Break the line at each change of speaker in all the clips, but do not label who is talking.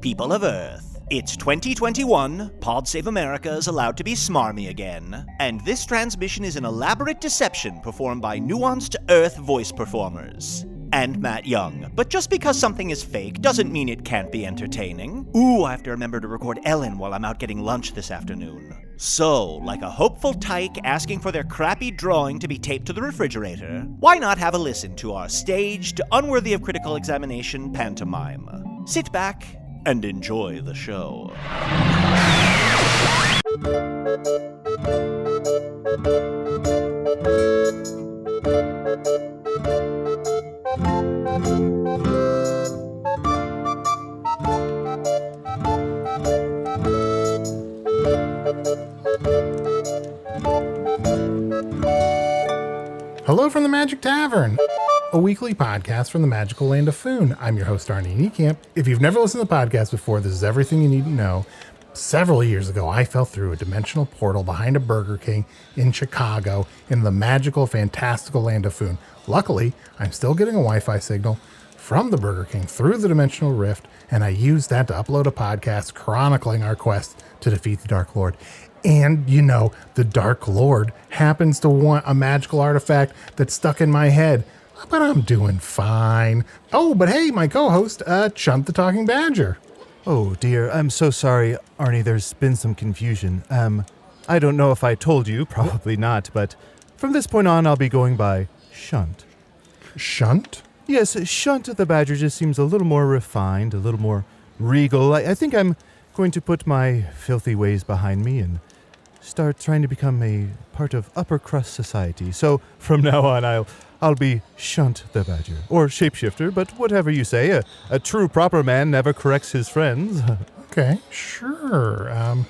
People of Earth. It's 2021, Pod Save America is allowed to be smarmy again, and this transmission is an elaborate deception performed by nuanced Earth voice performers. And Matt Young. But just because something is fake doesn't mean it can't be entertaining. Ooh, I have to remember to record Ellen while I'm out getting lunch this afternoon. So, like a hopeful tyke asking for their crappy drawing to be taped to the refrigerator, why not have a listen to our staged, unworthy of critical examination pantomime? Sit back and enjoy the show.
Hello from the Magic Tavern, a weekly podcast from the magical land of Foon. I'm your host, Arnie Niekamp. If you've never listened to the podcast before, this is everything you need to know. Several years ago, I fell through a dimensional portal behind a Burger King in Chicago in the magical, fantastical land of Foon. Luckily, I'm still getting a Wi-Fi signal from the Burger King through the dimensional rift, and I used that to upload a podcast chronicling our quest to defeat the Dark Lord. And, you know, the Dark Lord happens to want a magical artifact that's stuck in my head. But I'm doing fine. Oh, but hey, my co-host, Chunt the Talking Badger.
Oh, dear. I'm so sorry, Arnie. There's been some confusion. I don't know if I told you. Probably not. But from this point on, I'll be going by Chunt.
Chunt?
Yes, Chunt the Badger just seems a little more refined, a little more regal. I think I'm going to put my filthy ways behind me and start trying to become a part of upper crust society. So from now on, I'll be Chunt the Badger, or Shapeshifter, but whatever you say. A true proper man never corrects his friends.
Okay, sure. I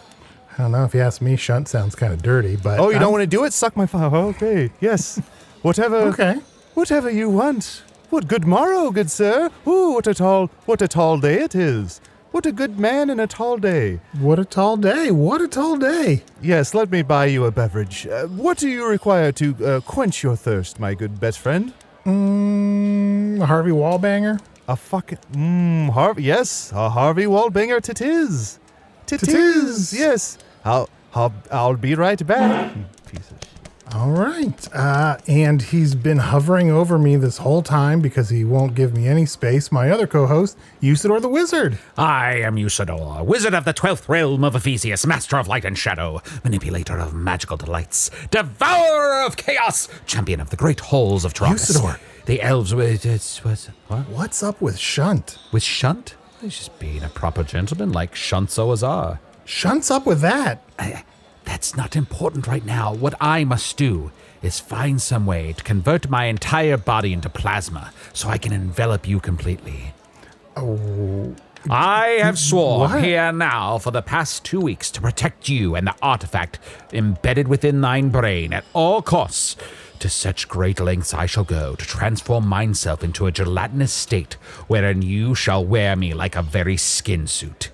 don't know, if you ask me, Chunt sounds kind of dirty, but...
Oh, you don't want to do it? Suck my file. Okay, yes. Whatever.
Okay.
Whatever you want. What good morrow, good sir. Ooh, what a tall day it is. What a good man in a tall day.
What a tall day. What a tall day.
Yes, let me buy you a beverage. What do you require to quench your thirst, my good best friend?
A Harvey Wallbanger?
A fucking... Harvey... Yes, a Harvey Wallbanger tis. Tis. Yes. I'll be right back. You piece of shit.
All right. And he's been hovering over me this whole time because he won't give me any space. My other co-host, Usidore the Wizard.
I am Usidore, wizard of the 12th realm of Ephesius, master of light and shadow, manipulator of magical delights, devourer of chaos, champion of the great halls of Tarakas.
Usidore.
The elves what?
What's up with Chunt?
With Chunt? He's just being a proper gentleman like Shunts always are.
Chunt's up with that.
That's not important right now. What I must do is find some way to convert my entire body into plasma so I can envelop you completely.
Oh.
I have sworn
What?
here now for the past 2 weeks to protect you and the artifact embedded within thine brain at all costs. To such great lengths I shall go to transform myself into a gelatinous state wherein you shall wear me like a very skin suit.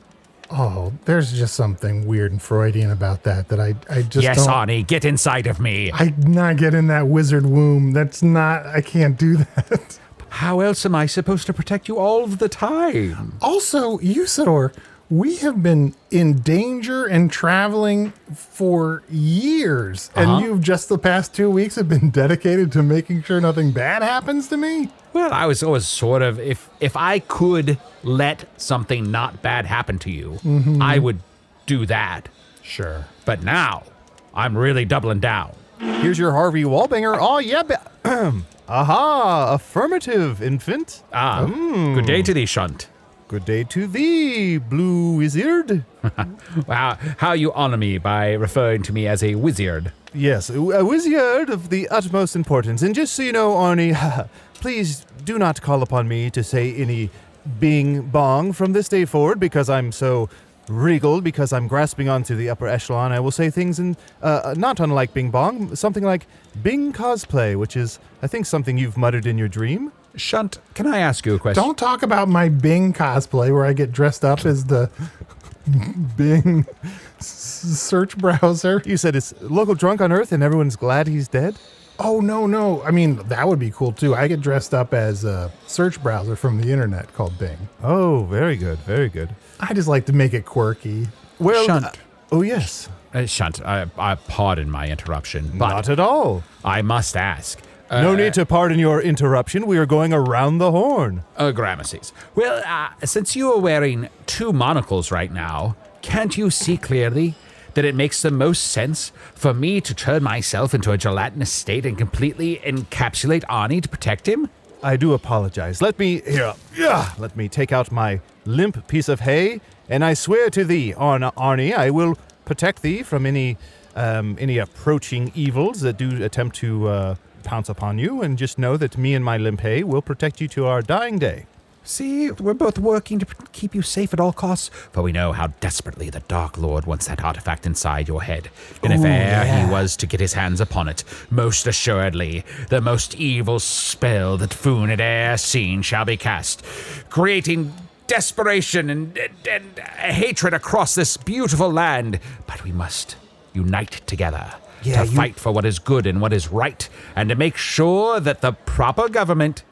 Oh, there's just something weird and Freudian about that I just
Yes,
don't...
Arnie, get inside of me.
I'm not getting that wizard womb. I can't do that.
How else am I supposed to protect you all of the time?
Also, Usidore, we have been in danger and traveling for years. And you've just the past 2 weeks have been dedicated to making sure nothing bad happens to me?
Well, I was always sort of, if I could let something not bad happen to you, I would do that.
Sure.
But now, I'm really doubling down.
Here's your Harvey Wallbanger. Oh, yeah. Aha, affirmative, infant.
Good day to thee, Chunt.
Good day to thee, blue wizard.
Wow, how you honor me by referring to me as a wizard.
Yes, a wizard of the utmost importance. And just so you know, Arnie, please do not call upon me to say any bing bong from this day forward because I'm so regal, because I'm grasping onto the upper echelon. I will say things in not unlike bing bong, something like bing cosplay, which is, I think, something you've muttered in your dream.
Chunt, can I ask you a question?
Don't talk about my Bing cosplay where I get dressed up as the Bing search browser.
You said it's local drunk on Earth and everyone's glad he's dead?
Oh, no. I mean, that would be cool, too. I get dressed up as a search browser from the internet called Bing.
Oh, very good, very good.
I just like to make it quirky.
Well,
Chunt.
oh, yes.
Chunt, I pardon my interruption, but
Not at all.
I must ask.
No need to pardon your interruption. We are going around the horn.
Gramercies. Well, since you are wearing 2 monocles right now, can't you see clearly that it makes the most sense for me to turn myself into a gelatinous state and completely encapsulate Arnie to protect him?
I do apologize. Let me take out my limp piece of hay, and I swear to thee, Arnie, I will protect thee from any approaching evils that do attempt to pounce upon you, and just know that me and my limp hay will protect you to our dying day.
See, we're both working to keep you safe at all costs, for we know how desperately the Dark Lord wants that artifact inside your head. And if he was to get his hands upon it, most assuredly, the most evil spell that Foon had e'er seen shall be cast, creating desperation and hatred across this beautiful land. But we must unite together to fight for what is good and what is right, and to make sure that the proper government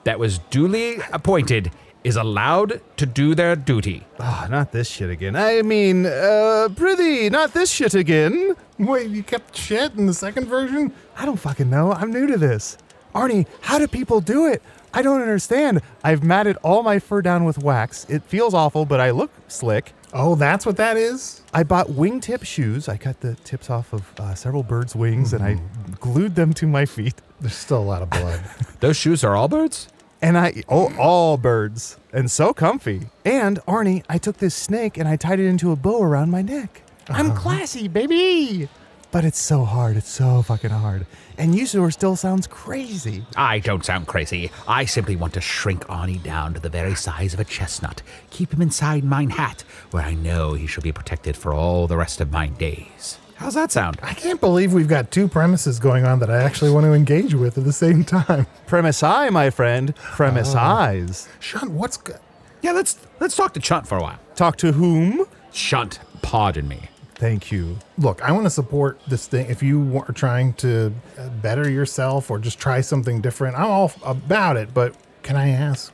that was duly appointed is allowed to do their duty.
Not this shit again. I mean, prithee, not this shit again.
Wait, you kept shit in the second version?
I don't fucking know. I'm new to this. Arnie, how do people do it? I don't understand. I've matted all my fur down with wax. It feels awful, but I look slick.
Oh, that's what that is?
I bought wingtip shoes. I cut the tips off of several birds' wings, and I glued them to my feet.
There's still a lot of blood.
Those shoes are all birds?
And all birds. And so comfy. And, Arnie, I took this snake and I tied it into a bow around my neck. I'm classy, baby! But it's so hard. It's so fucking hard. And Usidore still sounds crazy.
I don't sound crazy. I simply want to shrink Arnie down to the very size of a chestnut. Keep him inside mine hat, where I know he shall be protected for all the rest of mine days. How's that sound?
I can't believe we've got 2 premises going on that I actually want to engage with at the same time.
Premise I, my friend. Premise eyes.
Chunt, what's good?
Yeah, let's talk to Chunt for a while.
Talk to whom?
Chunt, pardon me.
Thank you.
Look, I want to support this thing. If you are trying to better yourself or just try something different, I'm all about it. But can I ask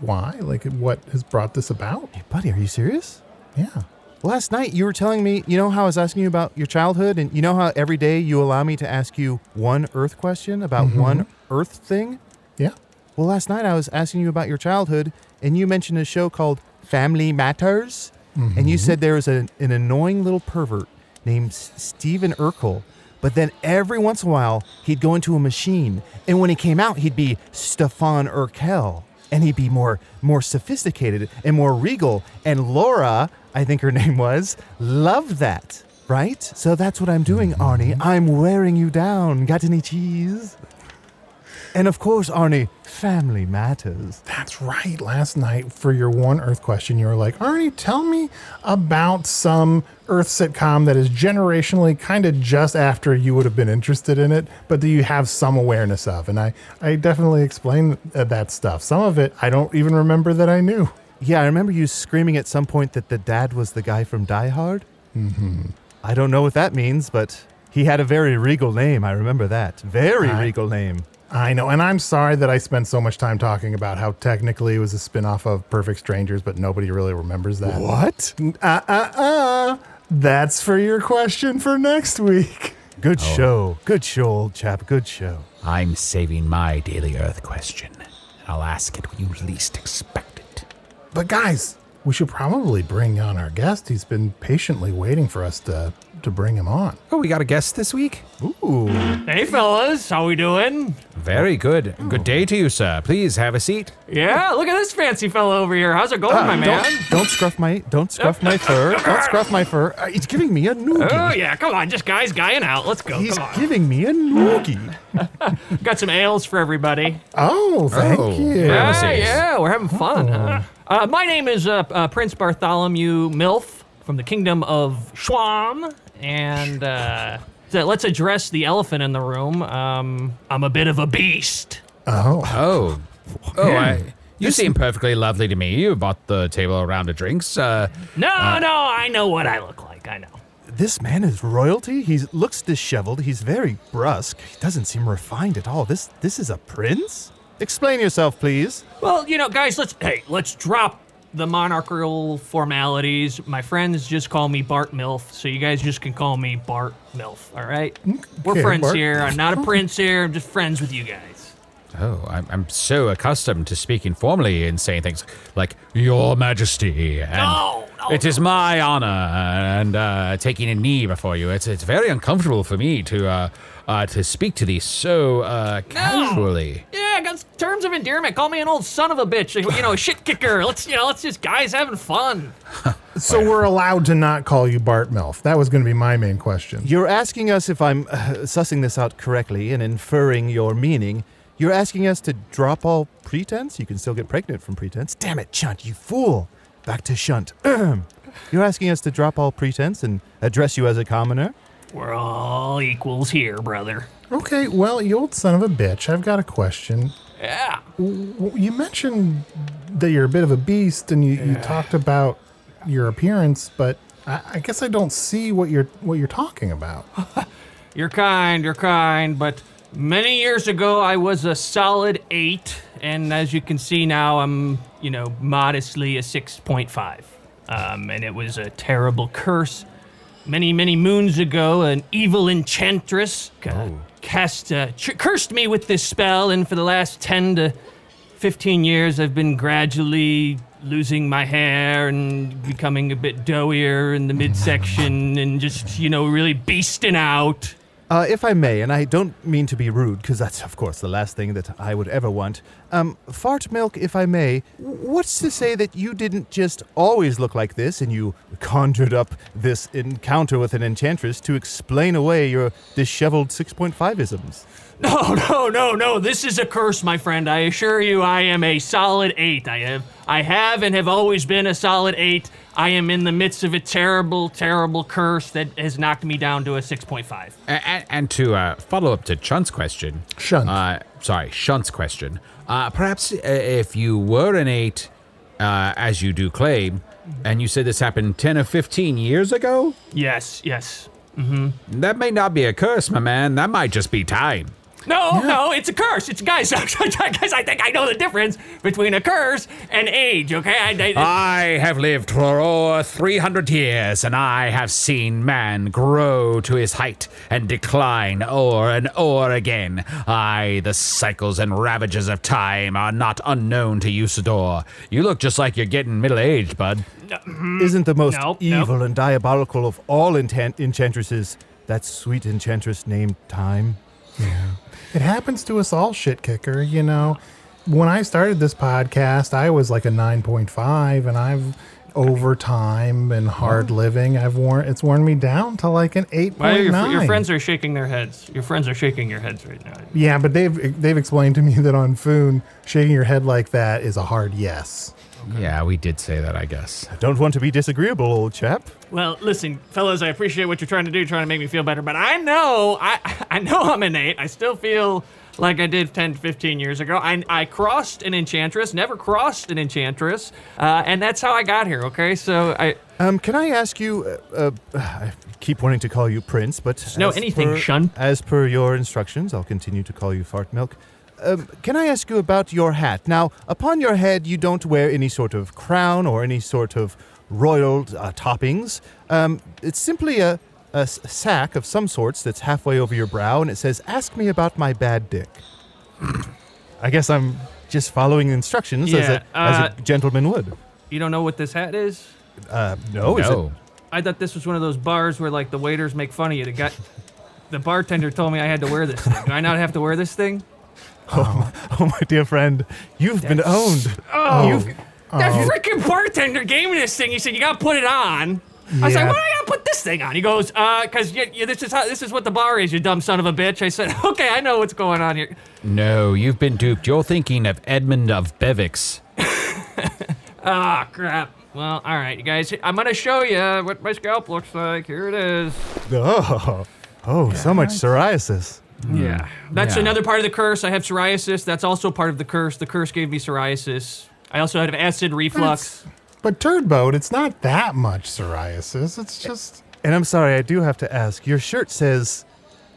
why? Like, what has brought this about?
Hey, buddy, are you serious?
Yeah.
Last night you were telling me, you know how I was asking you about your childhood, and you know how every day you allow me to ask you one Earth question about one Earth thing?
Yeah.
Well, last night I was asking you about your childhood, and you mentioned a show called Family Matters, and you said there was an annoying little pervert named Stephen Urkel, but then every once in a while he'd go into a machine, and when he came out he'd be Stefan Urkel, and he'd be more sophisticated and more regal, and Laura, I think her name was, loved that, right? So that's what I'm doing, Arnie. I'm wearing you down. Got any cheese? And of course, Arnie, family matters.
That's right. Last night for your one Earth question, you were like, Arnie, tell me about some Earth sitcom that is generationally kind of just after you would have been interested in it, but that you have some awareness of. And I definitely explained that stuff. Some of it, I don't even remember that I knew.
Yeah, I remember you screaming at some point that the dad was the guy from Die Hard. I don't know what that means, but he had a very regal name. I remember that. Very regal name.
I know, and I'm sorry that I spent so much time talking about how technically it was a spin-off of Perfect Strangers, but nobody really remembers that.
What?
That's for your question for next week.
Good show. Good show, old chap. Good show.
I'm saving my Daily Earth question, and I'll ask it when you least expect it.
But guys, we should probably bring on our guest. He's been patiently waiting for us to bring him on.
Oh, we got a guest this week?
Ooh.
Hey, fellas. How we doing?
Very good. Good day to you, sir. Please have a seat.
Yeah, look at this fancy fellow over here. How's it going, my man?
Don't scruff my fur. Don't scruff my fur. He's giving me a noogie.
Oh, yeah. Come on. Just guying out. Let's go.
He's
Come on.
giving me a noogie.
Got some ales for everybody.
Oh, thank you.
Yeah, we're having fun. My name is Prince Bartholomew Mylph from the kingdom of Schwan. And so let's address the elephant in the room. I'm a bit of a beast.
You seem perfectly lovely to me. You bought the table a round of drinks.
No, I know what I look like. I know.
This man is royalty? He looks disheveled. He's very brusque. He doesn't seem refined at all. This is a prince? Explain yourself, please.
Well, guys, let's drop the monarchical formalities. My friends just call me Bart Mylph, so you guys just can call me Bart Mylph, all right? We're friends
Bart.
here. I'm not a prince here. I'm just friends with you guys.
Oh, I'm so accustomed to speaking formally and saying things like, Your Majesty, and
No,
it is my honor, and taking a knee before you. It's very uncomfortable for me to speak to these so casually.
Yeah, I got terms of endearment. Call me an old son of a bitch, a shit kicker. Let's just guys having fun.
So we're allowed to not call you Bart Mylph. That was going to be my main question.
You're asking us if I'm sussing this out correctly and inferring your meaning. You're asking us to drop all pretense? You can still get pregnant from pretense. Damn it, Chunt, you fool. Back to Shunt. You're asking us to drop all pretense and address you as a commoner?
We're all equals here, brother.
Okay, well, you old son of a bitch, I've got a question.
Yeah.
You mentioned that you're a bit of a beast, and you talked about your appearance, but I guess I don't see what you're talking about.
You're kind, but many years ago I was a solid 8, and as you can see now I'm, modestly a 6.5. And it was a terrible curse. Many, many moons ago, an evil enchantress cursed me with this spell, and for the last 10 to 15 years I've been gradually losing my hair and becoming a bit doughier in the midsection and just, really beasting out.
If I may, and I don't mean to be rude, because that's, of course, the last thing that I would ever want. Fart Milk, if I may, what's to say that you didn't just always look like this and you conjured up this encounter with an enchantress to explain away your disheveled 6.5-isms?
No. This is a curse, my friend. I assure you I am a solid 8. I have and have always been a solid 8. I am in the midst of a terrible, terrible curse that has knocked me down to a 6.5.
And to follow up to Chunt's question. Shunt's question. Perhaps if you were an 8, as you do claim, and you said this happened 10 or 15 years ago?
Yes. Mm-hmm.
That may not be a curse, my man. That might just be time.
No, it's a curse. Guys, I think I know the difference between a curse and age, okay?
I have lived for over 300 years, and I have seen man grow to his height and decline o'er and o'er again. Aye, the cycles and ravages of time are not unknown to Usidore. You look just like you're getting middle-aged, bud.
Isn't the most
Nope.
evil and diabolical of all enchantresses that sweet enchantress named Time?
Yeah. It happens to us all, shit kicker. When I started this podcast, I was like a 9.5, and I've over time and hard living, it's worn me down to like an 8.9.
Well, your friends are shaking their heads. Your friends are shaking your heads right now.
Yeah, but they've explained to me that on Foon, shaking your head like that is a hard yes.
Okay. Yeah, we did say that, I guess.
I don't want to be disagreeable, old chap.
Well, listen, fellas, I appreciate what you're trying to do, trying to make me feel better, but I know I'm an 8. I still feel like I did 10 to 15 years ago. I crossed an enchantress, never crossed an enchantress, and that's how I got here, okay? So
can I ask you, I keep wanting to call you Prince, but...
Shunt.
As per your instructions, I'll continue to call you Fart Milk. Can I ask you about your hat? Now, upon your head, you don't wear any sort of crown or any sort of royal toppings. It's simply a sack of some sorts that's halfway over your brow, and it says, "Ask me about my bad dick." I guess I'm just following instructions as a gentleman would.
You don't know what this hat is?
No. Is it?
I thought this was one of those bars where, like, the waiters make fun of you. The bartender told me I had to wear this thing. Do I not have to wear this thing?
Oh, my dear friend, you've been owned.
That freaking bartender gave me this thing. He said, "You gotta put it on." I was like, "Why do I gotta put this thing on?" He goes, "Cause this is what the bar is, you dumb son of a bitch." I said, "Okay, I know what's going on here."
No, you've been duped. You're thinking of Edmund of Bevix.
Ah, crap. Well, all right, you guys. I'm gonna show you what my scalp looks like. Here it is.
So much psoriasis.
Yeah, that's another part of the curse. I have psoriasis. That's also part of the curse. The curse gave me psoriasis. I also had acid reflux.
But Turd Boat, it's not that much psoriasis. It's just...
And I'm sorry, I do have to ask. Your shirt says,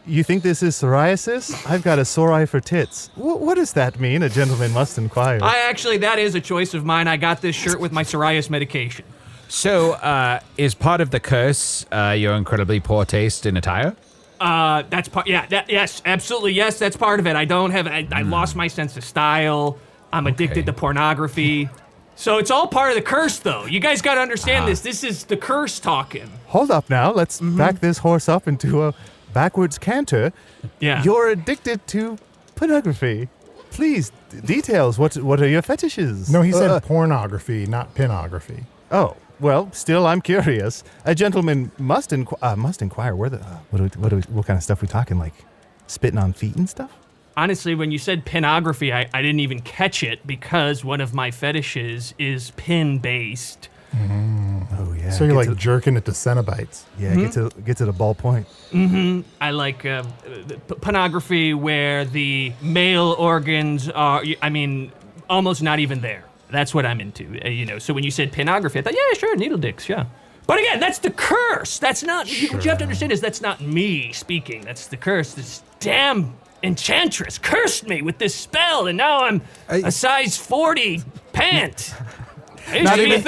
you think this is psoriasis? I've got a sore eye for tits. What does that mean? A gentleman must inquire.
That is a choice of mine. I got this shirt with my psoriasis medication.
So, is part of the curse your incredibly poor taste in attire?
That's part. Yeah. Yes. Absolutely. Yes. That's part of it. I don't have. I lost my sense of style. I'm addicted to pornography. So it's all part of the curse, though. You guys got to understand this. This is the curse talking.
Hold up now. Let's back this horse up into a backwards canter.
Yeah.
You're addicted to pornography. Please, details. What are your fetishes?
No, he said pornography, not pinography.
Oh, well, still, I'm curious. A gentleman must inquire where what kind of stuff we talking, like spitting on feet and stuff?
Honestly, when you said pinography, I didn't even catch it because one of my fetishes is pin-based.
Oh, yeah.
So you're like jerking it to Cenobites.
Yeah, get to the ball point.
I like pornography where the male organs are, almost not even there. That's what I'm into, So when you said pinography, I thought, yeah, sure, needle dicks, yeah. But again, that's the curse. That's not, what you have to understand is that's not me speaking. That's the curse. This damn enchantress cursed me with this spell, and now I'm a size 40 pant. I used to be a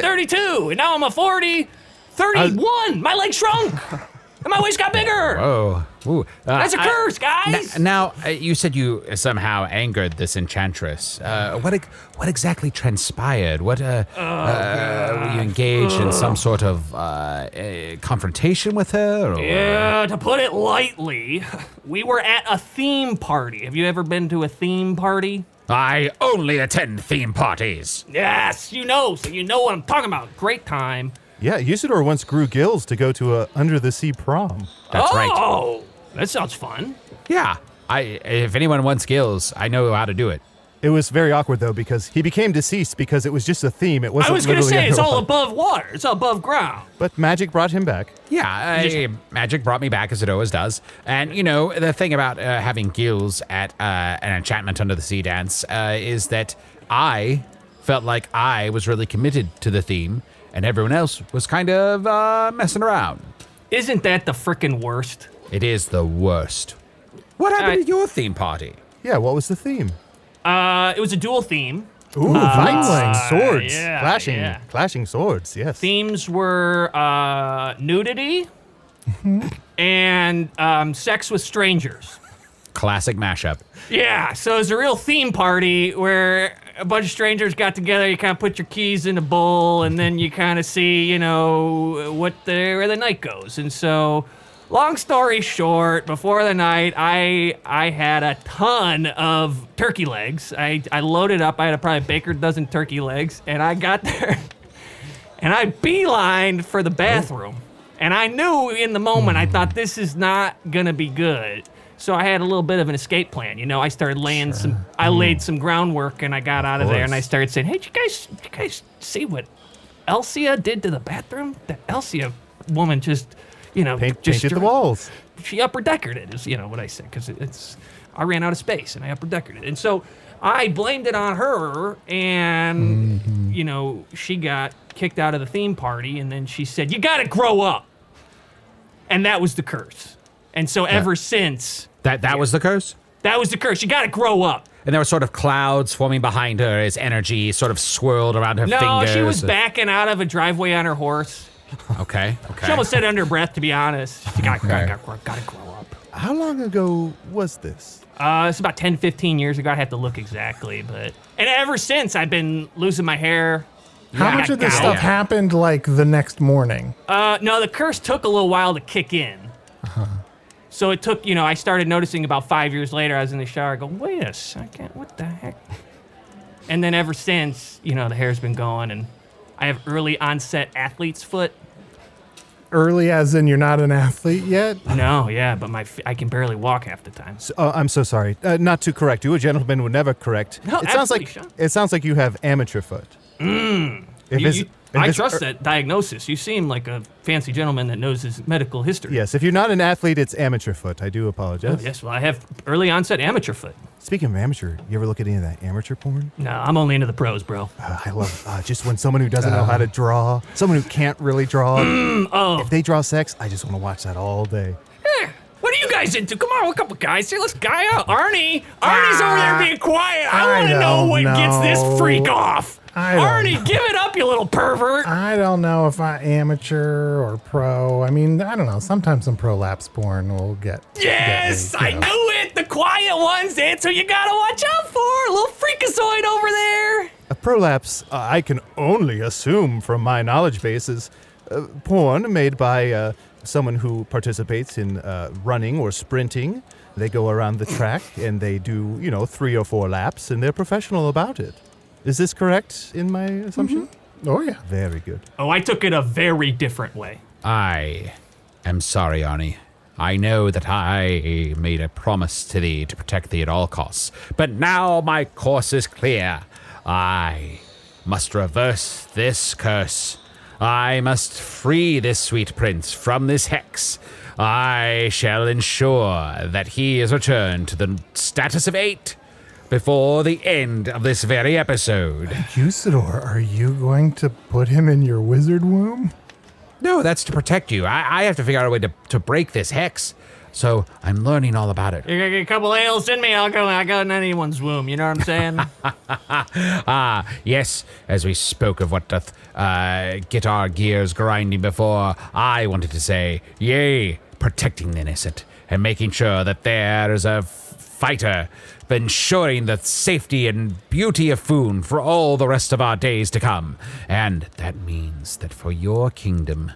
32, and now I'm a 31. My leg shrunk, and my waist got bigger.
Oh, ooh.
That's a curse, guys.
Now, you said you somehow angered this enchantress. What exactly transpired? Were you engaged in some sort of confrontation with her? Or?
Yeah, to put it lightly, we were at a theme party. Have you ever been to a theme party?
I only attend theme parties.
Yes, so you know what I'm talking about. Great time.
Yeah, Usidore once grew gills to go to a under-the-sea prom.
That's right.
Oh, that sounds fun.
Yeah, if anyone wants skills, I know how to do it.
It was very awkward, though, because he became deceased because it was just a theme. It wasn't
I was going to
literally
say, it's all
underwater.
above water. It's all above ground.
But magic brought him back.
Yeah, magic brought me back, as it always does. And, the thing about having gills at an enchantment under the sea dance is that I felt like I was really committed to the theme, and everyone else was kind of messing around.
Isn't that the frickin' worst?
It is the worst. What happened at your theme party?
Yeah, what was the theme?
It was a dual theme.
Ooh, fights, swords,
yeah.
clashing swords, yes.
Themes were nudity and sex with strangers.
Classic mashup.
Yeah, so it was a real theme party where a bunch of strangers got together. You kind of put your keys in a bowl, and then you kind of see, where the night goes. And so, long story short, before the night, I had a ton of turkey legs. I loaded up. I had probably a baker's dozen turkey legs, and I got there, and I beelined for the bathroom. And I knew in the moment, I thought, this is not gonna be good. So I had a little bit of an escape plan. I started laying I laid some groundwork, and I got out of there, and I started saying, hey, did you guys see what Elsia did to the bathroom? That Elsia woman just,
painted the walls.
She upper deckered it, is what I said, because I ran out of space, and I upper deckered it. And so I blamed it on her, and, she got kicked out of the theme party, and then she said, you gotta grow up. And that was the curse. And so ever since...
That was the curse?
That was the curse. You gotta grow up.
And there were sort of clouds forming behind her as energy sort of swirled around her fingers.
No, she was backing out of a driveway on her horse.
Okay.
She almost said it under her breath, to be honest. She gotta grow up.
How long ago was this?
It's about 10, 15 years ago. I'd have to look exactly, but... And ever since, I've been losing my hair.
How much of this stuff happened, like, the next morning?
No, the curse took a little while to kick in. So it took, I started noticing about 5 years later, I was in the shower, I go, wait a second, what the heck? And then ever since, the hair's been going, and I have early onset athlete's foot.
Early as in you're not an athlete yet?
No, yeah, but I can barely walk half the time.
I'm so sorry. Not to correct you. A gentleman would never correct.
No,
it sounds like you have amateur foot.
I trust that diagnosis. You seem like a fancy gentleman that knows his medical history.
Yes, if you're not an athlete, it's amateur foot. I do apologize.
Oh, yes, well, I have early onset amateur foot.
Speaking of amateur, you ever look at any of that amateur porn?
No, I'm only into the pros, bro.
I love just when someone who doesn't know how to draw, someone who can't really draw, if they draw sex, I just want to watch that all day.
What are you guys into? Come on, a couple guys here. Let's guy out. Arnie's over there being quiet. I want to know what gets this freak off. Arnie, give it up, you little pervert.
I don't know if I amateur or pro. I mean, I don't know. Sometimes some prolapse porn will get.
Yes,
get me,
I knew it. The quiet ones. That's who you gotta watch out for. A little freakazoid over there.
A prolapse, I can only assume from my knowledge base, is porn made by someone who participates in running or sprinting. They go around the track and they do, 3 or 4 laps, and they're professional about it. Is this correct in my assumption?
Mm-hmm. Oh, yeah.
Very good.
Oh, I took it a very different way.
I am sorry, Arnie. I know that I made a promise to thee to protect thee at all costs, but now my course is clear. I must reverse this curse. I must free this sweet prince from this hex. I shall ensure that he is returned to the status of 8 before the end of this very episode.
Usidore, are you going to put him in your wizard womb?
No, that's to protect you. I have to figure out a way to break this hex. So I'm learning all about it.
You got a couple ales in me, I go in anyone's womb, you know what I'm saying?
Yes, as we spoke of what doth get our gears grinding before, I wanted to say, yea, protecting the innocent and making sure that there is a fighter ensuring the safety and beauty of Foon for all the rest of our days to come. And that means that for your kingdom,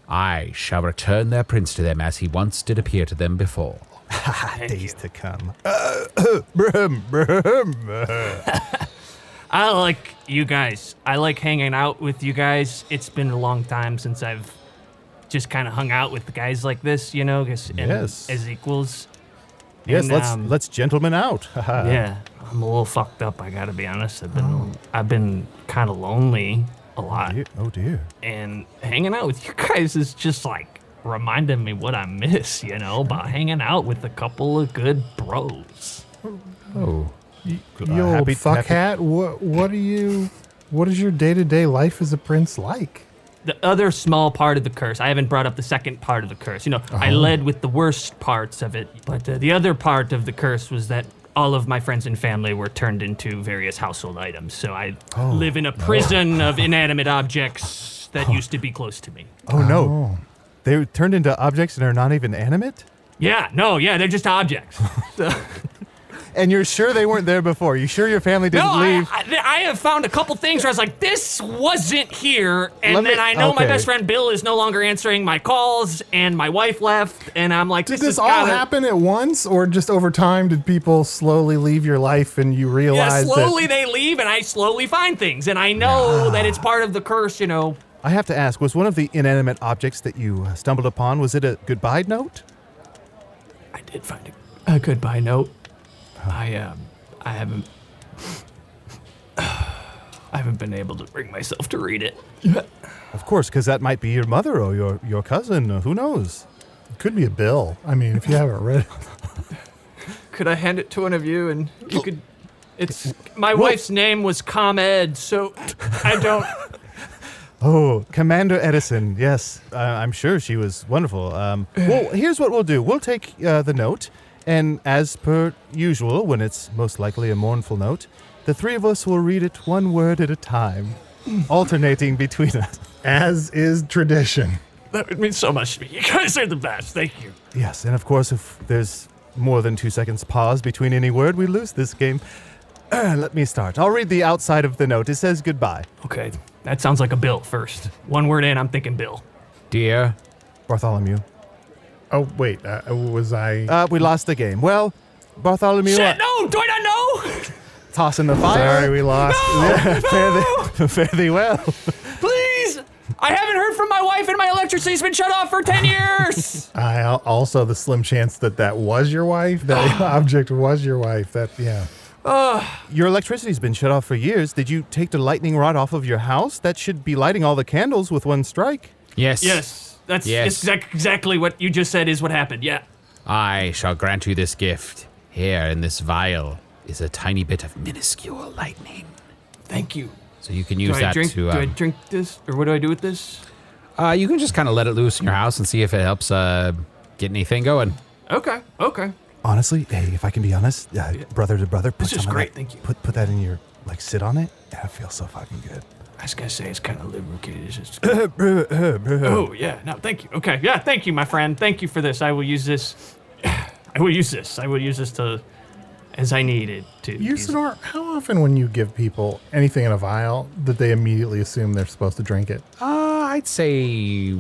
I shall return their prince to them as he once did appear to them before.
Days to come.
I like you guys. I like hanging out with you guys. It's been a long time since I've just kind of hung out with the guys like this,
Yes.
as equals.
Yes,
And,
let's gentlemen out.
Yeah, I'm a little fucked up, I gotta be honest. I've been kind of lonely a lot.
Oh dear.
And hanging out with you guys is just like reminding me what I miss, about hanging out with a couple of good bros.
Oh.
You old fuckhat, what is your day-to-day life as a prince like?
The other small part of the curse, I haven't brought up the second part of the curse. I led with the worst parts of it, but the other part of the curse was that all of my friends and family were turned into various household items. So I live in a prison of inanimate objects that used to be close to me.
Oh no. They were turned into objects and are not even animate?
Yeah, they're just objects.
And you're sure they weren't there before? You sure your family didn't leave?
I have found a couple things where I was like, this wasn't here. And then I know my best friend Bill is no longer answering my calls, and my wife left, and I'm like,
Did this all happen at once, or just over time did people slowly leave your life and you realize
slowly they leave, and I slowly find things. And I know that it's part of the curse,
I have to ask, was one of the inanimate objects that you stumbled upon, was it a goodbye note?
I did find a goodbye note. I haven't been able to bring myself to read it.
Of course, because that might be your mother or your cousin. Who knows?
It could be a bill. I mean, if you haven't read it.
Could I hand it to one of you and you could... My wife's name was ComEd, so I don't...
Oh, Commander Edison. Yes, I'm sure she was wonderful. Well, here's what we'll do. We'll take the note. And as per usual, when it's most likely a mournful note, the 3 of us will read it one word at a time, alternating between us.
As is tradition.
That would mean so much to me. You guys are the best. Thank you.
Yes, and of course, if there's more than 2 seconds pause between any word, we lose this game. Let me start. I'll read the outside of the note. It says goodbye.
Okay, that sounds like a Bill first. One word in, I'm thinking Bill.
Dear
Bartholomew.
Oh, wait, was I...
We lost the game. Well, Bartholomew...
Shit, no! Do I not know?
Toss in the fire.
Sorry, we lost.
No!
Fare thee well.
Please! I haven't heard from my wife, and my electricity's been shut off for 10 years!
Also the slim chance that was your wife, that object was your wife, yeah.
Your electricity's been shut off for years. Did you take the lightning rod off of your house? That should be lighting all the candles with one strike.
Yes.
Yes, that's
Yes.
exactly what you just said is what happened. Yeah.
I shall grant you this gift. Here in this vial is a tiny bit of minuscule lightning.
Thank you.
So you can use that to...
Do I drink this, or what do I do with this?
You can just kind of let it loose in your house and see if it helps get anything going.
Okay.
Honestly, hey, if I can be honest, brother to brother, put
This is
some of
great,
that-
thank you.
Put that in your, sit on it. Yeah, it feels so fucking good.
I was gonna say it's kind of lubricated. It's just... Oh yeah, no, thank you. Okay, yeah, thank you, my friend. Thank you for this. I will use this. I will use this to, as I need it to.
Usidore, how often when you give people anything in a vial that they immediately assume they're supposed to drink it?
I'd say 60,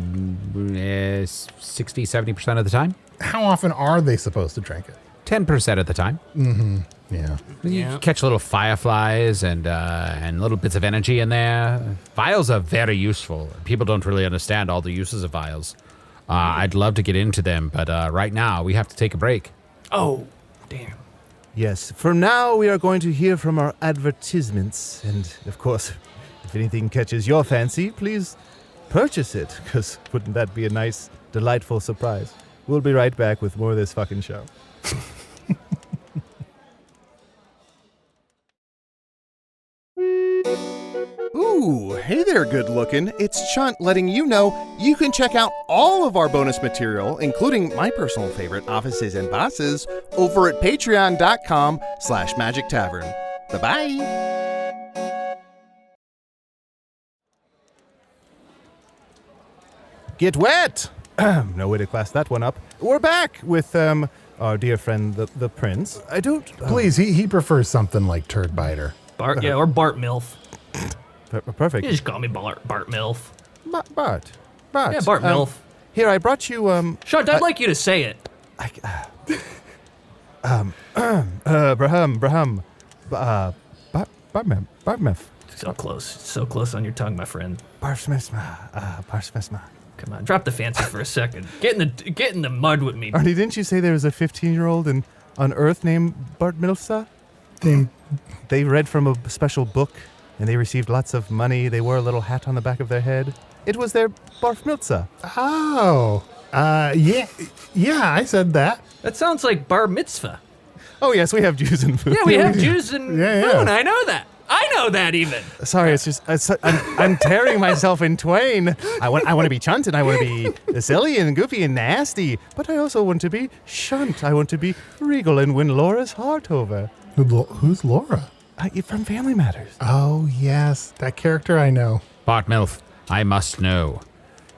70% of the time.
How often are they supposed to drink it?
10% of the time.
Yeah.
You catch little fireflies and little bits of energy in there. Vials are very useful. People don't really understand all the uses of vials. I'd love to get into them, but right now we have to take a break.
Oh, damn.
Yes, for now we are going to hear from our advertisements. And, of course, if anything catches your fancy, please purchase it, because wouldn't that be a nice, delightful surprise? We'll be right back with more of this fucking show.
Ooh, hey there, good looking. It's Chunt letting you know you can check out all of our bonus material, including my personal favorite, Offices and Bosses, over at patreon.com/Magic Tavern. Bye-bye.
Get wet! No way to class that one up. We're back with our dear friend, the prince. I don't...
Please, he prefers something like Turd Biter.
Bart, yeah, or Bart Mylph.
Perfect.
You just call me Bart Mylph.
Bart.
Yeah, Bart Mylph.
Here, I brought you,
Chunt, I'd like you to say it.
Barmef.
So close on your tongue, my friend.
Barsmesma.
Come on, drop the fancy for a second. Get in the mud with me.
Arnie, didn't you say there was a 15-year-old on Earth named Bart Milfsa? They read from a special book, and they received lots of money. They wore a little hat on the back of their head. It was their Barf Milza.
Oh, yeah, I said that.
That sounds like bar mitzvah.
Oh, yes, we have Jews and food.
Yeah, we have Jews and
Yeah.
food. I know that. I know that even.
Sorry, it's just I'm tearing myself in twain. I want to be Chunt, and I want to be silly and goofy and nasty, but I also want to be Shunt. I want to be regal and win Laura's heart over.
Who's Laura?
From Family Matters.
Oh, yes, that character I know.
Bart Mylph, I must know.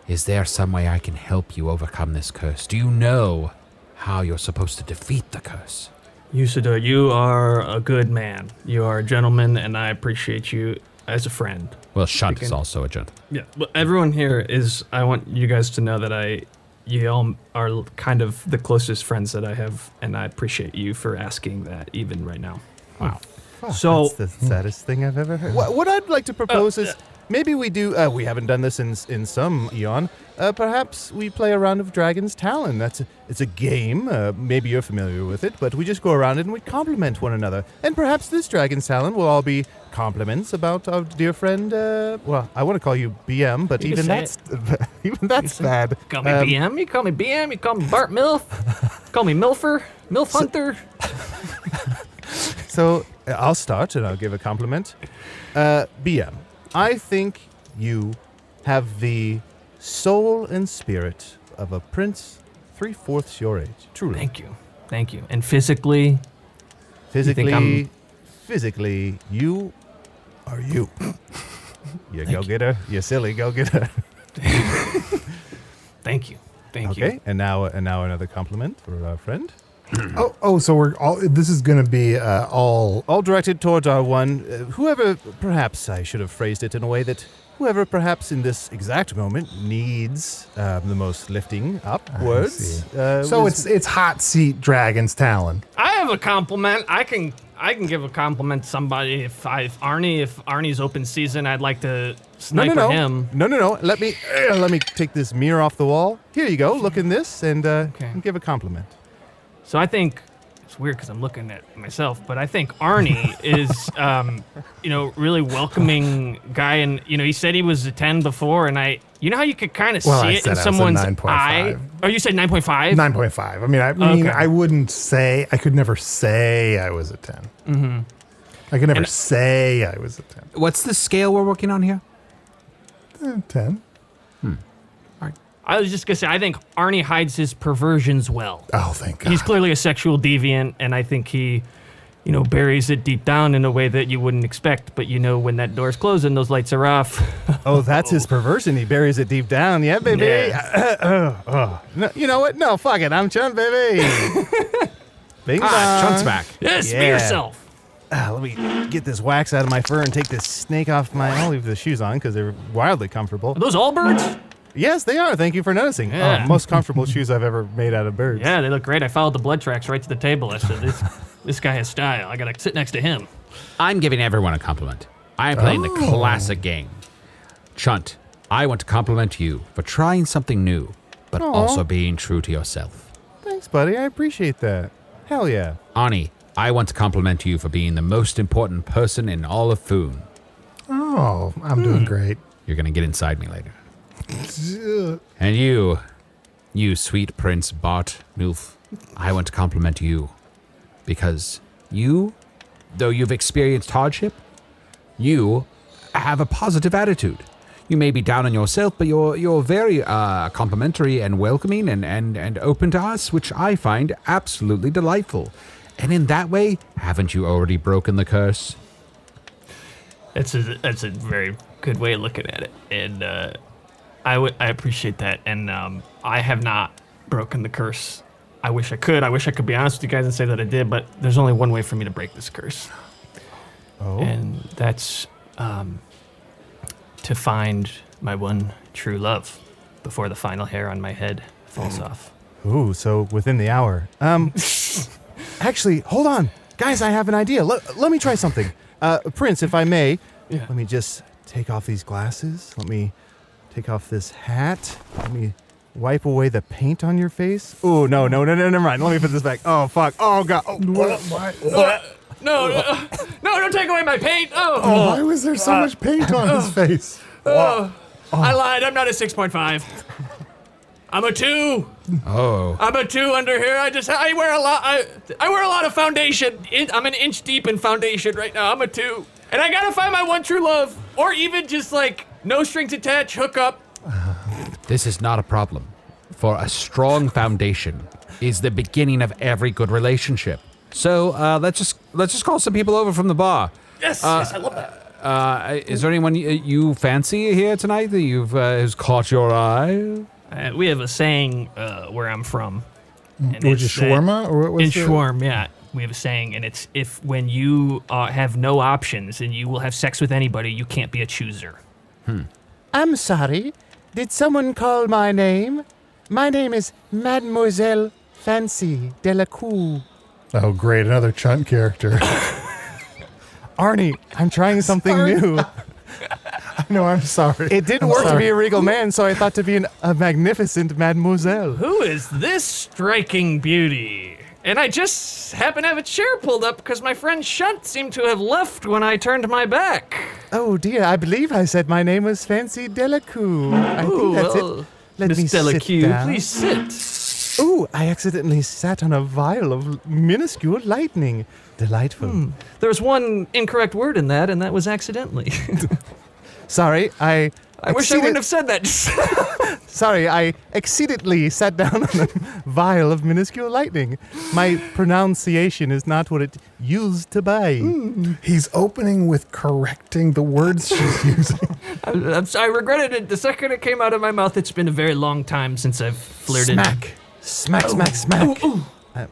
Is there some way I can help you overcome this curse? Do you know how you're supposed to defeat the curse?
Usidore, you are a good man. You are a gentleman, and I appreciate you as a friend.
Well, Shunt is also a gentleman.
Yeah, but everyone here is, I want you guys to know that you all are kind of the closest friends that I have, and I appreciate you for asking that even right now.
Wow.
Fuck,
So-
that's the saddest thing I've ever heard. What I'd like to propose is maybe we do. We haven't done this in some eon. Perhaps we play a round of Dragon's Talon. It's a game. Maybe you're familiar with it, but we just go around and we compliment one another. And perhaps this Dragon's Talon will all be compliments about our dear friend. Well, I want to call you BM, but
You can
even that's bad.
Call me BM, you call me BM, you call me Bart Mylph, call me Milfer, Milf Hunter.
So I'll start and I'll give a compliment. BM, I think you have the soul and spirit of a prince 3/4 your age. Truly.
Thank you. And physically,
Physically, you are you. You go-getter, you silly go-getter.
thank you.
Okay, and now another compliment for our friend.
So we're all. This is going to be all.
All directed towards our one, whoever, perhaps I should have phrased it in a way that whoever perhaps in this exact moment needs the most lifting upwards.
So it's hot seat Dragon's Talon.
I have a compliment. I can give a compliment to somebody if Arnie's open season, I'd like to sniper him.
No. Let me take this mirror off the wall. Here you go. Look in this and give a compliment.
So I think it's weird because I'm looking at myself, but I think Arnie is, really welcoming guy. And, he said he was a 10 before, and you know how you could kind of see it in someone's eye? Oh, you said 9.5?
9.5. I wouldn't say, I could never say I was a 10. Mm-hmm. I could never say I was a 10.
What's the scale we're working on here?
10.
I was just going to say, I think Arnie hides his perversions well.
Oh, thank God.
He's clearly a sexual deviant, and I think he, buries it deep down in a way that you wouldn't expect. But, when that door's closed and those lights are off.
Oh, that's his perversion. He buries it deep down. Yeah, baby.
Yeah.
No, you know what? No, fuck it. I'm Chunt, baby. Bing bong.
Chunt's back.
Yes, be yourself.
Let me get this wax out of my fur and take this snake off I'll leave the shoes on because they're wildly comfortable.
Are those Allbirds?
Yes, they are. Thank you for noticing.
Yeah.
Most comfortable shoes I've ever made out of birds.
Yeah, they look great. I followed the blood tracks right to the table. I said, this guy has style. I got to sit next to him.
I'm giving everyone a compliment. I am playing the classic game. Chunt, I want to compliment you for trying something new, but also being true to yourself.
Thanks, buddy. I appreciate that. Hell yeah.
Arnie, I want to compliment you for being the most important person in all of Foon.
Oh, I'm doing great.
You're going to get inside me later. And you sweet Prince Bartholomew Mylph, I want to compliment you because you, though you've experienced hardship, you have a positive attitude. You may be down on yourself, but you're very complimentary and welcoming and open to us, which I find absolutely delightful. And in that way, haven't you already broken the curse?
That's a very good way of looking at it, and I appreciate that, and I have not broken the curse. I wish I could. I wish I could be honest with you guys and say that I did, but there's only one way for me to break this curse.
Oh.
And that's to find my one true love before the final hair on my head falls off.
Ooh, so within the hour. Actually, hold on. Guys, I have an idea. Let me try something. Prince, if I may, let me just take off these glasses. Let me take off this hat. Let me wipe away the paint on your face. Oh, no, never mind. Let me put this back. Oh, fuck. Oh, God. Oh,
No, don't take away my paint.
Why was there so much paint on his face?
I lied. I'm not a 6.5. I'm a 2.
Oh.
I'm a 2 under here. I wear a lot. I wear a lot of foundation. I'm an inch deep in foundation right now. I'm a 2. And I gotta find my one true love. Or even just like no strings attached, hook up.
This is not a problem. For a strong foundation is the beginning of every good relationship. So let's just call some people over from the bar.
Yes, I love that.
Is there anyone you fancy here tonight that who's caught your eye?
We have a saying where I'm from.
Which is shawarma? Or what was
in
it?
shawarma, yeah. We have a saying, and it's when you have no options and you will have sex with anybody, you can't be a chooser.
I'm sorry. Did someone call my name? My name is Mademoiselle Fancy Delacour.
Oh, great. Another Chunt character.
Arnie, I'm trying something new.
No, I'm sorry.
It didn't work to be a regal man, so I thought to be a magnificent mademoiselle.
Who is this striking beauty? And I just happen to have a chair pulled up because my friend Chunt seemed to have left when I turned my back.
Oh, dear. I believe I said my name was Fancy Delacour. I think that's it. Let me
Miss
sit
Delacour,
down.
please sit.
Ooh, I accidentally sat on a vial of minuscule lightning. Delightful.
There's one incorrect word in that, and that was accidentally.
Sorry, I
wish I wouldn't have said that.
Sorry, I exceedingly sat down on a vial of minuscule lightning. My pronunciation is not what it used to be.
He's opening with correcting the words she's using.
I regretted it the second it came out of my mouth. It's been a very long time since I've flirted.
Smack. Smack.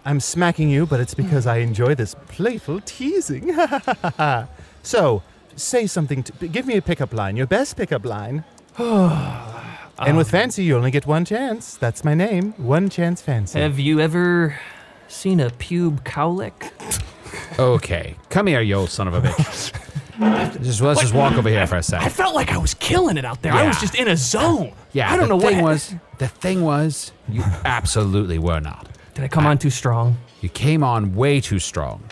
I'm smacking you, but it's because I enjoy this playful teasing. So, say something. Give me a pickup line. Your best pickup line. And with Fancy, you only get one chance. That's my name. One chance, Fancy.
Have you ever seen a pube cowlick?
Okay, come here, you old son of a bitch. Let's just walk over here for a
I
second.
felt like I was killing it out there. I was just in a zone.
Yeah,
I don't know what.
The thing was, you absolutely were not.
Did I come on too strong?
You came on way too strong.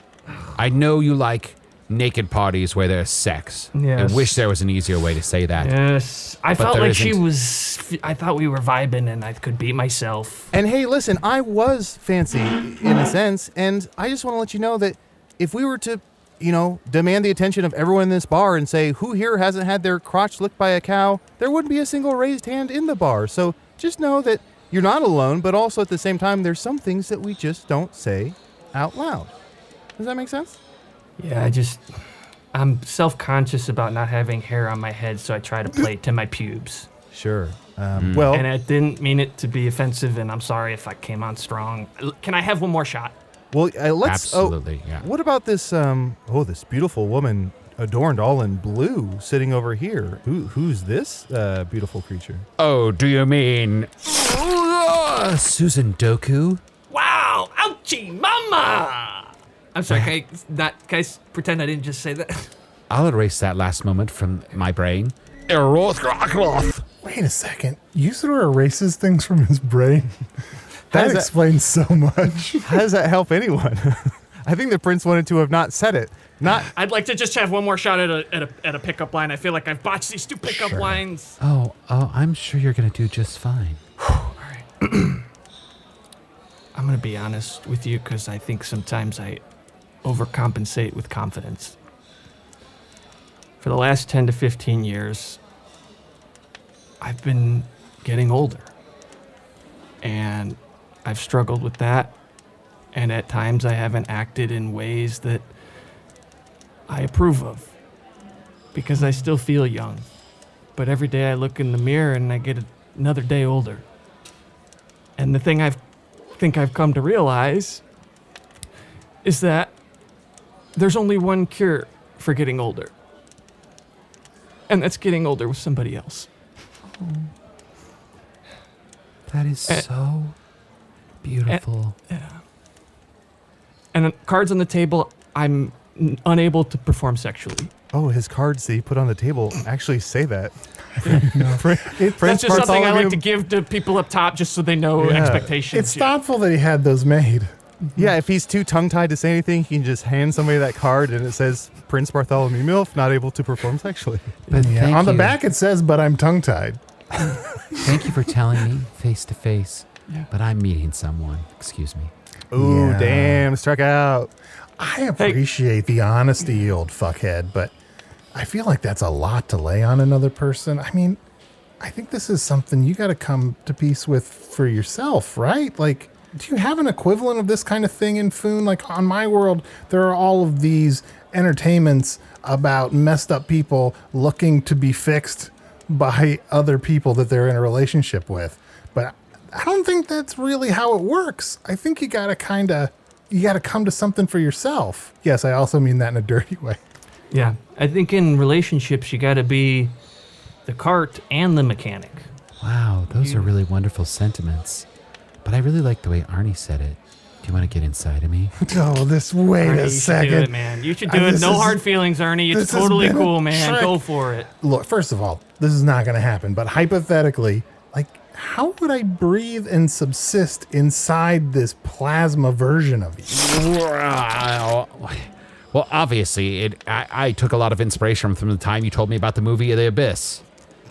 I know you like naked parties where there's sex.
Yes.
I wish there was an easier way to say that.
Yes. I
But
felt
there
like she
isn't.
was. I thought we were vibing and I could be myself.
And hey, listen, I was fancy in a sense, and I just want to let you know that if we were to, demand the attention of everyone in this bar and say, who here hasn't had their crotch licked by a cow, there wouldn't be a single raised hand in the bar. So just know that you're not alone, but also at the same time, there's some things that we just don't say out loud. Does that make sense?
Yeah, I'm self-conscious about not having hair on my head, so I try to play it to my pubes.
Sure. Well,
And I didn't mean it to be offensive, and I'm sorry if I came on strong. Can I have one more shot?
let's.
Absolutely, yeah.
What about this? This beautiful woman adorned all in blue, sitting over here. Who's this beautiful creature?
Oh, do you mean Susan Doku?
Wow! Ouchie, mama! I'm sorry, can I pretend I didn't just say that?
I'll erase that last moment from my brain. Earwolf.
Wait a second. Usidore erases things from his brain? That
does that-
explains so much.
How does that help anyone? I think the prince wanted to have not said it. Not.
I'd like to just have one more shot at a pickup line. I feel like I've botched these two pickup lines.
Oh, I'm sure you're gonna do just fine.
All right. I'm going to be honest with you because I think sometimes I overcompensate with confidence. For the last 10 to 15 years, I've been getting older. And I've struggled with that. And at times I haven't acted in ways that I approve of. Because I still feel young. But every day I look in the mirror and I get another day older. And the thing I've come to realize is that there's only one cure for getting older. And that's getting older with somebody else.
That is so beautiful.
And cards on the table, I'm unable to perform sexually.
Oh, his cards that he put on the table actually say that.
That's just something I like to give to people up top just so they know expectations.
It's thoughtful that he had those made.
Yeah, if he's too tongue-tied to say anything, he can just hand somebody that card and it says, Prince Bartholomew Mylph, not able to perform sexually.
But thank
On the
you.
back it says, but I'm tongue-tied.
Thank you for telling me face to face. But I'm meeting someone. Excuse me.
Ooh,
Yeah.
damn, struck out.
I appreciate the honesty, you old fuckhead, but I feel like that's a lot to lay on another person. I mean, I think this is something you got to come to peace with for yourself, right? Like, do you have an equivalent of this kind of thing in Foon? Like, on my world, there are all of these entertainments about messed up people looking to be fixed by other people that they're in a relationship with. But I don't think that's really how it works. I think you got to come to something for yourself. Yes, I also mean that in a dirty way.
Yeah. I think in relationships, you got to be the cart and the mechanic.
Wow, those are really wonderful sentiments. But I really like the way Arnie said it. Do you want to get inside of me?
Oh, wait
Arnie,
a
you
second.
should do it, man. You should do it.
This
No
is-
hard feelings, Arnie. It's
this has
totally
been a
cool, man.
trick.
Go for it.
Look, first of all, this is not going to happen. But hypothetically, like, how would I breathe and subsist inside this plasma version of you?
Well, obviously, I took a lot of inspiration from the time you told me about the movie The Abyss.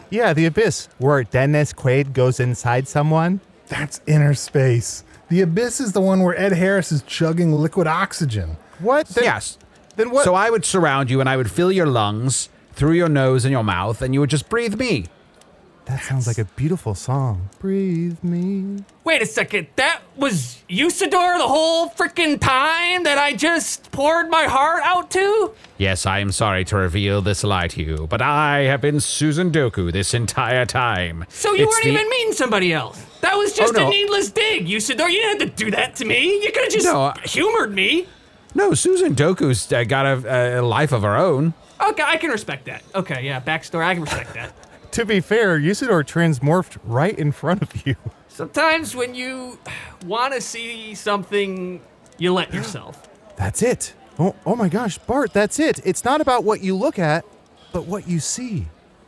Yeah, The Abyss, where Dennis Quaid goes inside someone.
That's inner space. The Abyss is the one where Ed Harris is chugging liquid oxygen.
What?
Yes.
Then what?
So I would surround you and I would fill your lungs through your nose and your mouth, and you would just breathe me.
That sounds like a beautiful song. Breathe me.
Wait a second. That was Usidore the whole freaking time that I just poured my heart out to?
Yes, I am sorry to reveal this lie to you, but I have been Susan Doku this entire time.
So you
It's
weren't
the-
even meeting somebody else. That was just
no.
a needless dig, Usidore. You didn't have to do that to me. You could have just
No,
humored me.
No, Susan Doku's got a life of her own.
Okay, I can respect that. Okay, yeah, backstory. I can respect that.
To be fair, Usidore transmorphed right in front of you.
Sometimes when you want to see something, you let yourself.
That's it. Oh my gosh, Bart, that's it. It's not about what you look at, but what you see.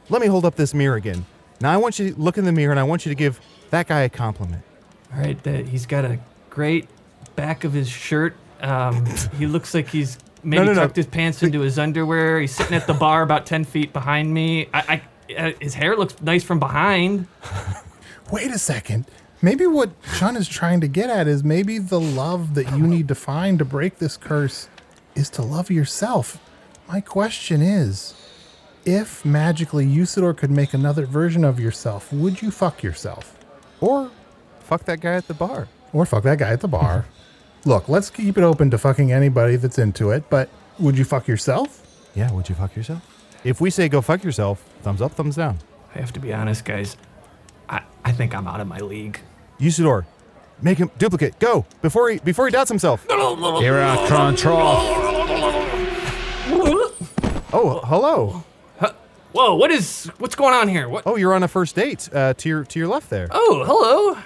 Let me hold up this mirror again. Now I want you to look in the mirror and I want you to give that guy a compliment.
All right, he's got a great back of his shirt. He looks like he's maybe tucked his pants into his underwear. He's sitting at the bar about 10 feet behind me. His hair looks nice from behind.
Wait a second. Maybe what Chunt is trying to get at is maybe the love that you need to find to break this curse is to love yourself. My question is, if magically Usidore could make another version of yourself, would you fuck yourself?
Or fuck that guy at the bar.
Or fuck that guy at the bar. Look, let's keep it open to fucking anybody that's into it, but would you fuck yourself?
Yeah, would you fuck yourself? If we say go fuck yourself, thumbs up, thumbs down.
I have to be honest, guys. I think I'm out of my league.
Usidore, make him duplicate. Go before he doubts himself.
Here out, Troll.
Oh, hello.
Whoa, what's going on here? What?
Oh, you're on a first date. To your left there.
Oh, hello.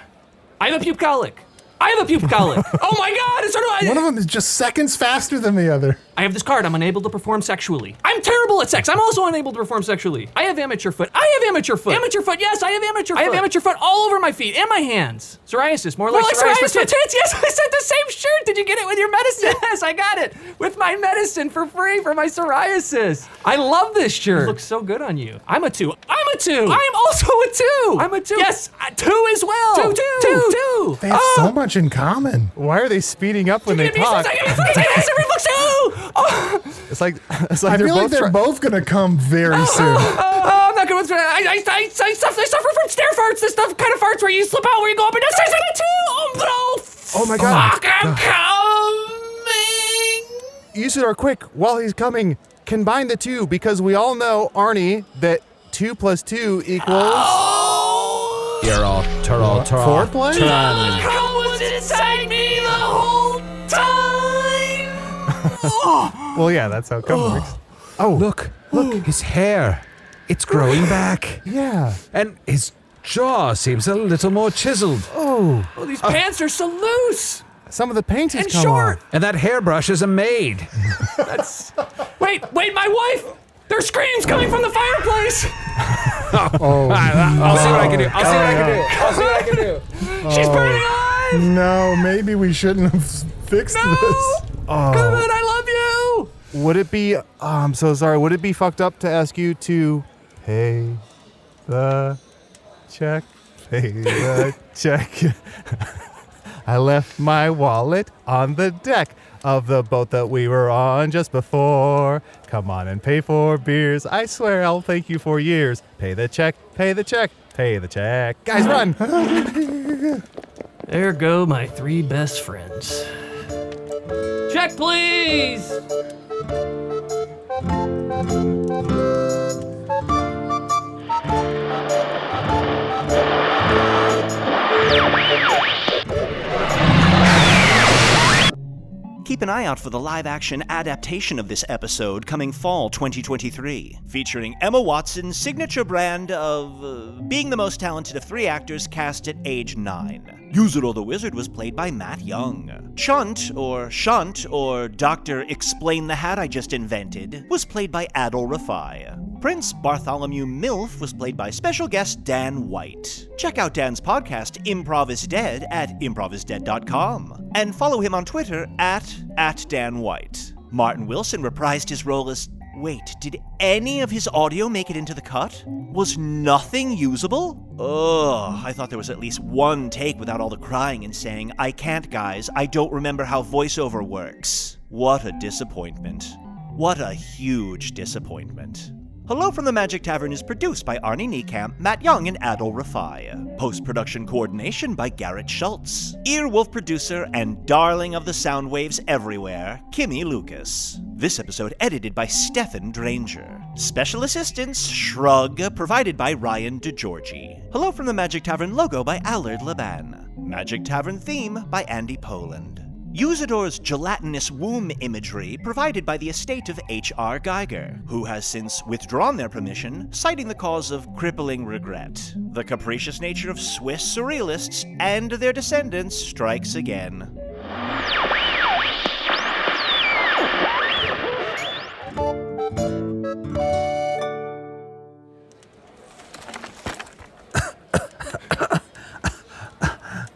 I have a puke colic. Oh my God, so do I.
One of them is just seconds faster than the other.
I have this card. I'm unable to perform sexually. I'm terrible at sex. I'm also unable to perform sexually. I have amateur foot. Amateur foot, yes, I have amateur foot. I have amateur foot all over my feet and my hands. Psoriasis, more like psoriasis for tits. Yes, I said the same shirt. Did you get it with your medicine? Yes, I got it with my medicine for free for my psoriasis. I love this shirt. It looks so good on you. I'm a 2. I'm also a 2. I'm a 2. Yes, 2 as well. 2.
They have so much in common.
Why are they speeding up when they talk? It's like
I feel like they're both gonna come very soon.
I'm not gonna. I suffer from stare farts. The stuff kind of farts where you slip out, where you go up and down stairs. I got 2. Oh no!
Oh my God!
Fuck, I'm coming.
Usidore, quick! While he's coming, combine the 2 because we all know, Arnie, that 2 plus 2 equals.
You're all turtle.
Foreplay?
Carl was inside me the whole time.
Well, yeah, that's how it works. Oh,
Look, his hair. It's growing back.
yeah.
And his jaw seems a little more chiseled.
Oh,
These pants are so loose
some of the paint has
and
come
short.
off.
And that hairbrush is a maid.
Wait, my wife. There's screams coming from the fireplace.
I'll see what I can do.
She's burning alive.
No, maybe we shouldn't have fixed this.
Oh.
Come on, I love you.
Would it be? I'm so sorry. Would it be fucked up to ask you to pay the check? Pay the check. I left my wallet on the deck of the boat that we were on just before. Come on and pay for beers. I swear I'll thank you for years. Pay the check. Pay the check. Pay the check. Guys, run!
There go my 3 best friends. Check, please.
Keep an eye out for the live-action adaptation of this episode coming fall 2023, featuring Emma Watson's signature brand of being the most talented of 3 actors cast at age 9. Usidore the Wizard was played by Matt Young. Chunt, or Shunt, or Dr. Explain the Hat I Just Invented, was played by Adal Rifai. Prince Bartholomew Mylph was played by special guest Dan White. Check out Dan's podcast, Improv is Dead, at improvisdead.com, and follow him on Twitter at Dan White. Martin Wilson reprised his role as... Wait, did any of his audio make it into the cut? Was nothing usable? Ugh, I thought there was at least one take without all the crying and saying, "I can't, guys, I don't remember how voiceover works." What a disappointment. What a huge disappointment. Hello from the Magic Tavern is produced by Arnie Niekamp, Matt Young, and Adal Rifai. Post-production coordination by Garrett Schultz. Earwolf producer and darling of the sound waves everywhere, Kimmie Lucas. This episode edited by Sniffen Dranger. Special assistance, Shrug, provided by Ryan DiGiorgi. Hello from the Magic Tavern logo by Allard Laban. Magic Tavern theme by Andy Poland. Usidore's gelatinous womb imagery provided by the estate of H.R. Geiger, who has since withdrawn their permission, citing the cause of crippling regret. The capricious nature of Swiss surrealists and their descendants strikes again.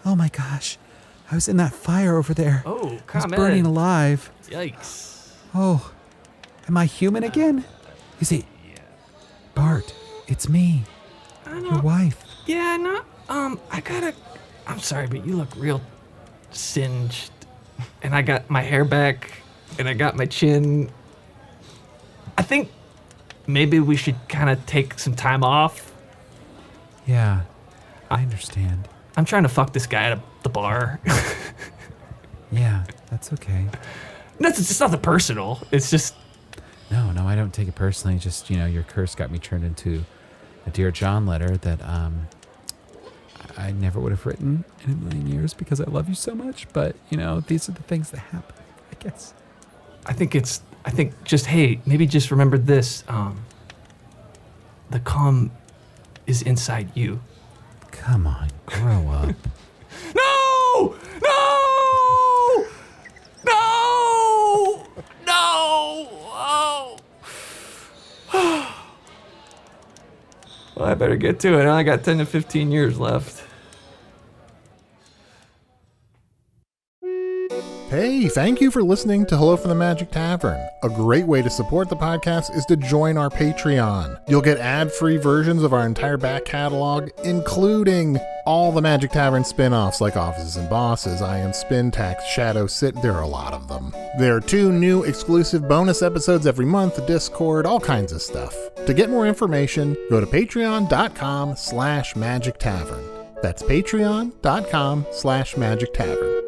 Oh my gosh. I was in that fire over there.
Oh,
I was
come
burning
in.
alive.
Yikes.
Oh, am I human again? Is it? Bart, it's me, your wife.
Yeah, no. I'm sorry, but you look real singed. And I got my hair back, and I got my chin. I think maybe we should kind of take some time off.
Yeah, I understand.
I'm trying to fuck this guy at the bar.
Yeah, that's okay.
It's nothing personal. It's just...
No, I don't take it personally. Just, your curse got me turned into a Dear John letter that I never would have written in a million years because I love you so much. But, these are the things that happen, I guess.
I think just, hey, maybe just remember this. The calm is inside you.
Come on, grow up.
No! No! No! No! Oh! Well, I better get to it. I only got 10 to 15 years left.
Hey, thank you for listening to Hello from the Magic Tavern. A great way to support the podcast is to join our Patreon. You'll get ad-free versions of our entire back catalog, including all the Magic Tavern spin-offs like Offices and Bosses, I Am Spin Tax, Shadow Sit. There are a lot of them. There are 2 new exclusive bonus episodes every month, Discord, all kinds of stuff. To get more information, go to patreon.com/Magic Tavern. That's patreon.com/Magic Tavern.